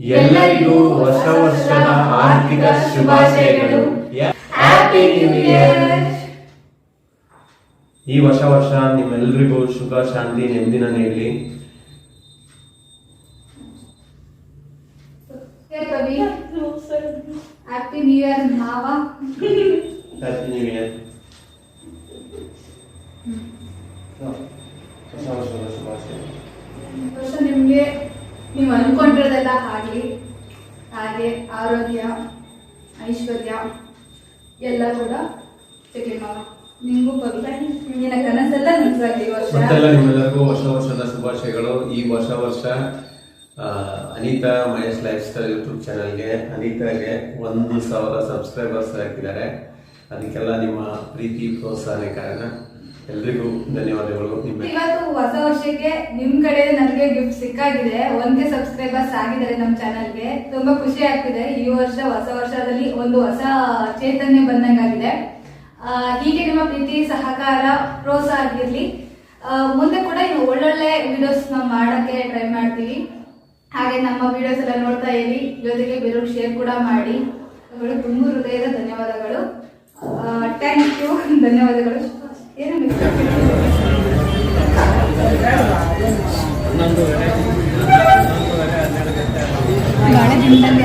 ಎಲ್ಲರಿಗೂ ಹೊಸ ವರ್ಷದ ಆರ್ಥಿಕ ಶುಭಾಶಯಗಳು. Happy new year. ಈ ಹೊಸ ವರ್ಷ ನಿಮ್ಮೆಲ್ಲರಿಗೂ ಸುಖ, ಶಾಂತಿ, ನೆಮ್ಮದಿನ ನೀಡಲಿ. ಹ್ಯಾಪಿ ನ್ಯೂ ಇಯರ್ ಮಾವ. Happy new year. ಹೊಸ ವರ್ಷದ ಶುಭಾಶಯ. ವರ್ಷ ನಿಮ್ಗೆ ನೀವು ಅನ್ಕೊಂಡಿರೋದೆಲ್ಲ ಆಗ್ಲಿ, ಹಾಗೆ ಆರೋಗ್ಯ, ಐಶ್ವರ್ಯ ಎಲ್ಲ ಕೂಡ ಸಿಗಲಿ ಮಾವ. ನಿಮಗೂ ನಿನ್ನ ಕನಸೆಲ್ಲ ನನಸಾಗಲಿ. ಮತ್ತೆಲ್ಲ ನಿಮ್ಮೆಲ್ಲರಿಗೂ ಹೊಸ ವರ್ಷದ ಶುಭಾಶಯಗಳು. ಈ ಹೊಸ ವರ್ಷ Anita Mahesh life style YouTube ಚಾನಲ್ಗೆ ಅನಿತಾಗೆ 1,000 ಸಬ್ಸ್ಕ್ರೈಬರ್ಸ್ ಹಾಕಿದ್ದಾರೆ. ಅದಕ್ಕೆಲ್ಲ ನಿಮ್ಮ ಪ್ರೀತಿ ಪ್ರೋತ್ಸಾಹನೇ ಕಾರಣ. ಎಲ್ರಿಗೂ ಧನ್ಯವಾದಗಳು. ಇವತ್ತು ಹೊಸ ವರ್ಷಕ್ಕೆ ನಿಮ್ ಕಡೆ ನನಗೆ ಗಿಫ್ಟ್ ಸಿಕ್ಕಾಗಿದೆ. 1K ಸಬ್ಸ್ಕ್ರೈಬರ್ಸ್ ಆಗಿದ್ದಾರೆ ನಮ್ಮ ಚಾನಲ್ಗೆ. ತುಂಬಾ ಖುಷಿ ಆಗ್ತಿದೆ. ಈ ವರ್ಷ ಹೊಸ ವರ್ಷದಲ್ಲಿ ಒಂದು ಹೊಸ ಚೈತನ್ಯ ಬಂದಂಗಾಗಿದೆ. ಹೀಗೆ ನಿಮ್ಮ ಪ್ರೀತಿ, ಸಹಕಾರ, ಪ್ರೋತ್ಸಾಹ ಆಗಿರ್ಲಿ. ಮುಂದೆ ಕೂಡ ಇನ್ನು ಒಳ್ಳೊಳ್ಳೆ ವಿಡಿಯೋಸ್ ನಾವು ಮಾಡಕ್ಕೆ ಟ್ರೈ ಮಾಡ್ತೀವಿ. ಹಾಗೆ ನಮ್ಮ ವಿಡಿಯೋಸ್ ಎಲ್ಲ ನೋಡ್ತಾ ಇರಿ, ಜೊತೆಗೆ ಬೇರೆಯವ್ರಿಗೆ ಶೇರ್ ಕೂಡ ಮಾಡಿ. ತುಂಬ ಹೃದಯದ ಧನ್ಯವಾದಗಳು. Thank you. ಧನ್ಯವಾದಗಳು. ಏನು ನಾಳೆ ದಿನದಲ್ಲಿ